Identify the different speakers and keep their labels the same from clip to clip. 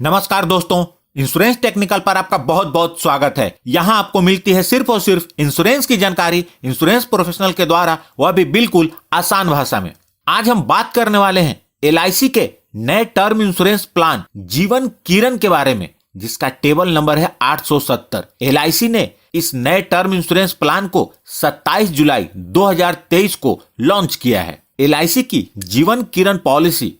Speaker 1: नमस्कार दोस्तों, insurance technical पर आपका बहुत बहुत स्वागत है। यहाँ आपको मिलती है सिर्फ और सिर्फ इंश्योरेंस की जानकारी इंश्योरेंस प्रोफेशनल के द्वारा, वह भी बिल्कुल आसान भाषा में। आज हम बात करने वाले हैं LIC के नए टर्म इंश्योरेंस प्लान जीवन किरण के बारे में, जिसका टेबल नंबर है 870। LIC ने इस नए टर्म इंश्योरेंस प्लान को 27 जुलाई 2023 को लॉन्च किया है। LIC की जीवन किरण पॉलिसी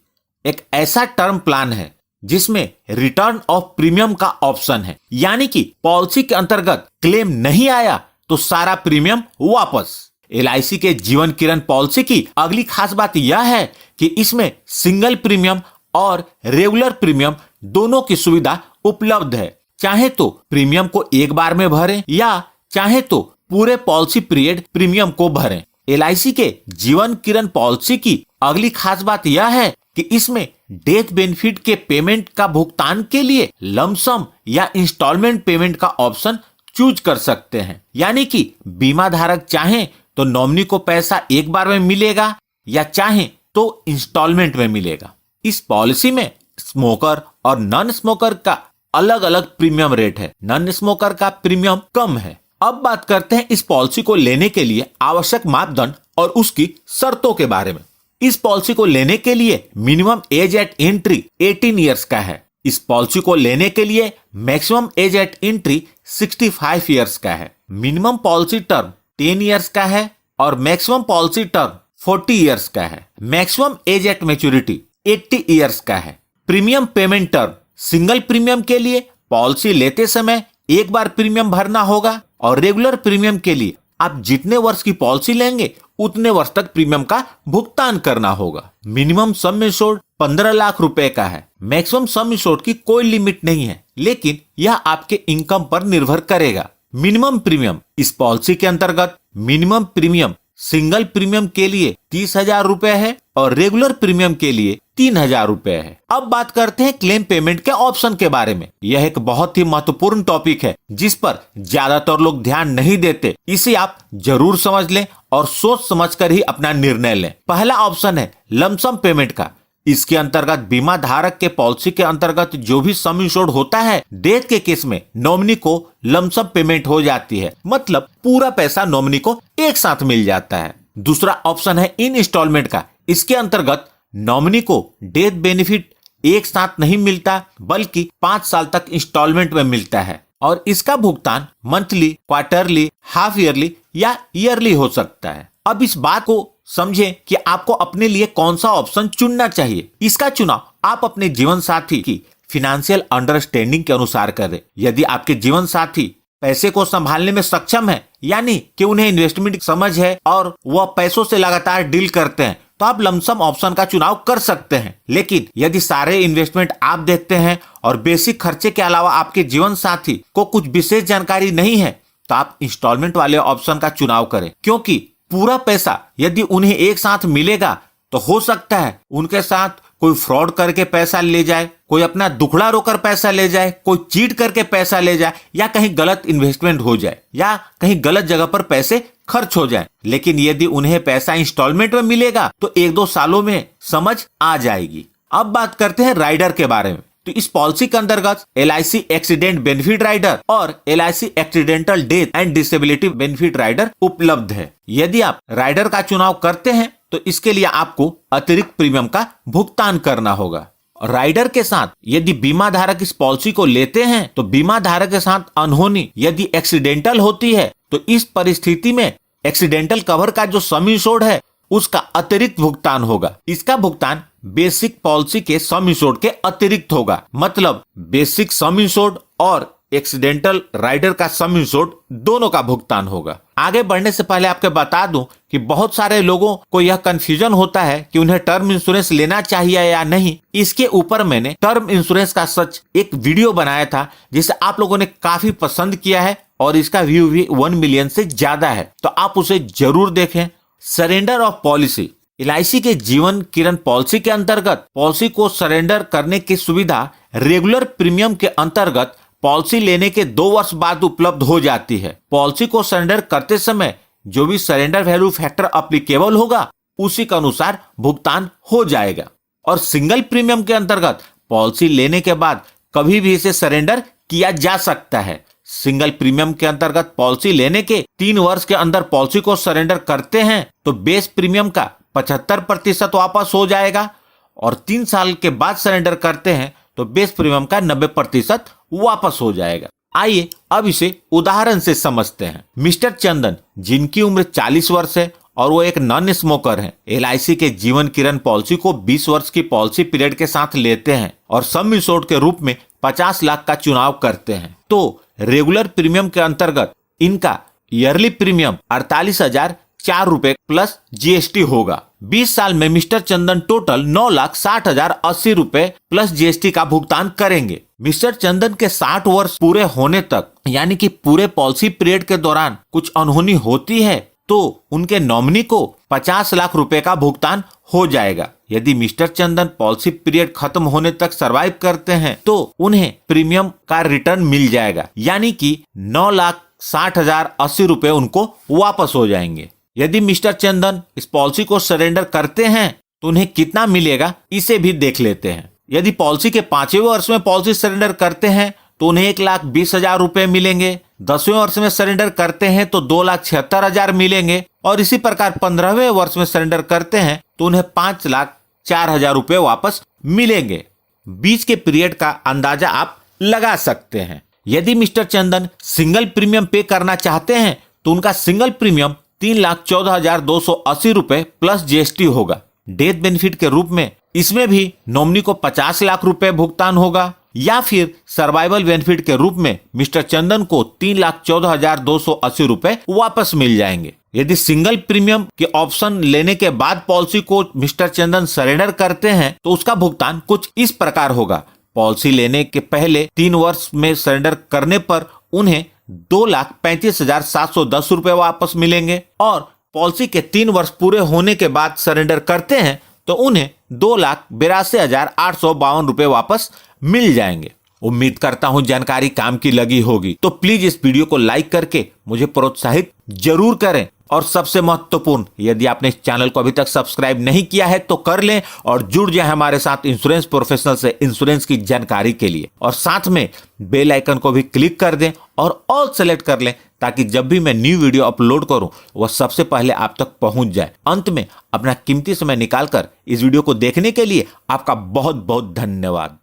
Speaker 1: एक ऐसा टर्म प्लान है जिसमें रिटर्न ऑफ प्रीमियम का ऑप्शन है, यानी कि पॉलिसी के अंतर्गत क्लेम नहीं आया तो सारा प्रीमियम वापस। LIC के जीवन किरण पॉलिसी की अगली खास बात यह है कि इसमें सिंगल प्रीमियम और रेगुलर प्रीमियम दोनों की सुविधा उपलब्ध है। चाहे तो प्रीमियम को एक बार में भरें या चाहे तो पूरे पॉलिसी पीरियड प्रीमियम को भरें। LIC के जीवन किरण पॉलिसी की अगली खास बात यह है कि इसमें डेथ बेनिफिट के पेमेंट का भुगतान के लिए लमसम या इंस्टॉलमेंट पेमेंट का ऑप्शन चूज कर सकते हैं, यानी कि बीमा धारक चाहे तो नॉमिनी को पैसा एक बार में मिलेगा या चाहे तो इंस्टॉलमेंट में मिलेगा। इस पॉलिसी में स्मोकर और नॉन स्मोकर का अलग अलग प्रीमियम रेट है। नॉन स्मोकर का प्रीमियम कम है। अब बात करते हैं इस पॉलिसी को लेने के लिए आवश्यक मापदंड और उसकी शर्तों के बारे में। इस पॉलिसी को लेने के लिए minimum age eight entry 18 years का है। इस पॉलिसी को लेने के लिए maximum age eight entry 65 years का है। मिनिमम पॉलिसी टर्म 10 इयर्स का है और मैक्सिमम पॉलिसी टर्म 40 इयर्स का है। Maximum age at maturity 80 years का है। Premium payment term single premium के लिए पॉलिसी लेते समय एक बार प्रीमियम भरना होगा और रेगुलर प्रीमियम के लिए आप जितने वर्ष की पॉलिसी लेंगे उतने वर्ष तक प्रीमियम का भुगतान करना होगा। मिनिमम सम इंश्योर्ड 15 लाख रुपए का है। मैक्सिमम सम इंश्योर्ड की कोई लिमिट नहीं है, लेकिन यह आपके इनकम पर निर्भर करेगा। मिनिमम प्रीमियम इस पॉलिसी के अंतर्गत मिनिमम प्रीमियम सिंगल प्रीमियम के लिए 30,000 रुपए है और रेगुलर प्रीमियम के लिए 3,000 रुपए है। अब बात करते हैं क्लेम पेमेंट के ऑप्शन के बारे में। यह एक बहुत ही महत्वपूर्ण टॉपिक है जिस पर ज्यादातर लोग ध्यान नहीं देते। इसे आप जरूर समझ लें और सोच समझकर ही अपना निर्णय लें। पहला ऑप्शन है लमसम पेमेंट का। इसके अंतर्गत बीमा धारक के पॉलिसी के अंतर्गत जो भी सम इंश्योर्ड होता है, डेथ के केस में नॉमिनी को लमसम पेमेंट हो जाती है, मतलब पूरा पैसा नॉमिनी को एक साथ मिल जाता है। दूसरा ऑप्शन है इन इंस्टॉलमेंट का। इसके अंतर्गत नॉमिनी को डेथ बेनिफिट एक साथ नहीं मिलता बल्कि 5 साल तक इंस्टॉलमेंट में मिलता है और इसका भुगतान मंथली, क्वार्टरली, हाफ ईयरली या ईयरली हो सकता है। अब इस बात को समझें कि आपको अपने लिए कौन सा ऑप्शन चुनना चाहिए। इसका चुनाव आप अपने जीवन साथी की फिनेंशियल अंडरस्टैंडिंग के अनुसार करें। यदि आपके जीवन साथी पैसे को संभालने में सक्षम है, यानी कि उन्हें इन्वेस्टमेंट की समझ है और वह पैसों से लगातार डील करते हैं, तो आप लमसम ऑप्शन का चुनाव कर सकते हैं। लेकिन यदि सारे इन्वेस्टमेंट आप देखते हैं और बेसिक खर्चे के अलावा आपके जीवन साथी को कुछ विशेष जानकारी नहीं है, तो आप इंस्टॉलमेंट वाले ऑप्शन का चुनाव करें, क्योंकि पूरा पैसा यदि उन्हें एक साथ मिलेगा तो हो सकता है उनके साथ कोई फ्रॉड करके पैसा ले जाए, कोई अपना दुखड़ा रोकर पैसा ले जाए, कोई चीट करके पैसा ले जाए या कहीं गलत इन्वेस्टमेंट हो जाए या कहीं गलत जगह पर पैसे खर्च हो जाए। लेकिन यदि उन्हें पैसा इंस्टॉलमेंट में मिलेगा तो 1-2 सालों में समझ आ जाएगी। अब बात करते हैं राइडर के बारे में। तो इस पॉलिसी के अंतर्गत LIC एक्सीडेंट बेनिफिट राइडर और LIC accidental death and disability benefit rider उपलब्ध है। यदि आप राइडर का चुनाव करते हैं तो इसके लिए आपको अतिरिक्त प्रीमियम का भुगतान करना होगा। राइडर के साथ यदि बीमा धारक इस पॉलिसी को लेते हैं तो बीमा धारक के साथ अनहोनी यदि एक्सीडेंटल होती है तो इस परिस्थिति में एक्सीडेंटल कवर का जो सम इंश्योर्ड है उसका अतिरिक्त भुगतान होगा। इसका भुगतान बेसिक पॉलिसी के सम इंश्योर्ड के अतिरिक्त होगा, मतलब बेसिक सम इंश्योर्ड और एक्सीडेंटल राइडर का सम इंश्योर्ड दोनों का भुगतान होगा। आगे बढ़ने से पहले आपको बता दूं कि बहुत सारे लोगों को यह कंफ्यूजन होता है कि उन्हें टर्म इंश्योरेंस लेना चाहिए या नहीं। इसके ऊपर मैंने टर्म इंश्योरेंस का सच एक वीडियो बनाया था जिसे आप लोगों ने काफी पसंद किया है और इसका व्यू भी 1 मिलियन से ज्यादा है, तो आप उसे जरूर देखें। Surrender of policy. LIC के जीवन किरण पॉलिसी के अंतर्गत पॉलिसी को सरेंडर करने की सुविधा रेगुलर प्रीमियम के अंतर्गत पॉलिसी लेने के 2 वर्ष बाद उपलब्ध हो जाती है। पॉलिसी को सरेंडर करते समय जो भी सरेंडर वैल्यू फैक्टर अप्लीकेबल होगा उसी के अनुसार भुगतान हो जाएगा। और सिंगल प्रीमियम के अंतर्गत पॉलिसी लेने के बाद कभी भी इसे सरेंडर किया जा सकता है। सिंगल प्रीमियम के अंतर्गत पॉलिसी लेने के 3 वर्ष के अंदर पॉलिसी को सरेंडर करते हैं तो बेस प्रीमियम का 75% वापस हो जाएगा, और 3 साल के बाद सरेंडर करते हैं तो बेस प्रीमियम का 90% वापस हो जाएगा। आइए अब इसे उदाहरण से समझते हैं। मिस्टर चंदन, जिनकी उम्र 40 वर्ष है और वो एक नॉन स्मोकर हैं, LIC के जीवन किरण पॉलिसी को 20 वर्ष की पॉलिसी पीरियड के साथ लेते हैं और सम इंश्योर्ड के रूप में 50 लाख का चुनाव करते हैं। तो रेगुलर प्रीमियम के अंतर्गत इनका ईयरली प्रीमियम 48,004 रुपए प्लस GST होगा। 20 साल में मिस्टर चंदन टोटल 9,60,080 रुपए प्लस GST का भुगतान करेंगे। मिस्टर चंदन के 60 वर्ष पूरे होने तक, यानी कि पूरे पॉलिसी पीरियड के दौरान कुछ अनहोनी होती है तो उनके नॉमिनी को 50 लाख रुपए का भुगतान हो जाएगा। यदि मिस्टर चंदन पॉलिसी पीरियड खत्म होने तक सरवाइव करते हैं तो उन्हें प्रीमियम का रिटर्न मिल जाएगा, यानी कि 9,60,080 रुपए उनको वापस हो जाएंगे। यदि मिस्टर चंदन इस पॉलिसी को सरेंडर करते हैं तो उन्हें कितना मिलेगा, इसे भी देख लेते हैं। यदि पॉलिसी के 5वें वर्ष में पॉलिसी सरेंडर करते हैं तो उन्हें 1,20,000 रुपए मिलेंगे। 10वें वर्ष में सरेंडर करते हैं तो 2,76,000 मिलेंगे, और इसी प्रकार 15वें वर्ष में सरेंडर करते हैं तो उन्हें 5,04,000 रुपए वापस मिलेंगे। बीच के पीरियड का अंदाजा आप लगा सकते हैं। यदि मिस्टर चंदन सिंगल प्रीमियम पे करना चाहते हैं तो उनका सिंगल प्रीमियम 3,14,280 रुपए प्लस GST होगा। डेथ बेनिफिट के रूप में इसमें भी नॉमिनी को 50 लाख रुपए भुगतान होगा, या फिर सर्वाइवल बेनिफिट के रूप में मिस्टर चंदन को 3,14,280 रुपए वापस मिल जाएंगे। यदि सिंगल प्रीमियम के ऑप्शन लेने के बाद पॉलिसी को मिस्टर चंदन सरेंडर करते हैं तो उसका भुगतान कुछ इस प्रकार होगा। पॉलिसी लेने के पहले 3 वर्ष में सरेंडर करने पर उन्हें 2,35,710 रुपए वापस मिलेंगे, और पॉलिसी के 3 वर्ष पूरे होने के बाद सरेंडर करते हैं तो उन्हें 2,82,852 रुपए वापस मिल जाएंगे। उम्मीद करता हूं जानकारी काम की लगी होगी, तो प्लीज इस वीडियो को लाइक करके मुझे प्रोत्साहित जरूर करें। और सबसे महत्वपूर्ण, यदि आपने इस चैनल को अभी तक सब्सक्राइब नहीं किया है तो कर लें और जुड़ जाए हमारे साथ इंश्योरेंस प्रोफेशनल से इंश्योरेंस की जानकारी के लिए, और साथ में बेल आइकन को भी क्लिक कर दें और ऑल सेलेक्ट कर लें ताकि जब भी मैं न्यू वीडियो अपलोड करूं वह सबसे पहले आप तक पहुंच जाए। अंत में अपना कीमती समय निकालकर इस वीडियो को देखने के लिए आपका बहुत बहुत धन्यवाद।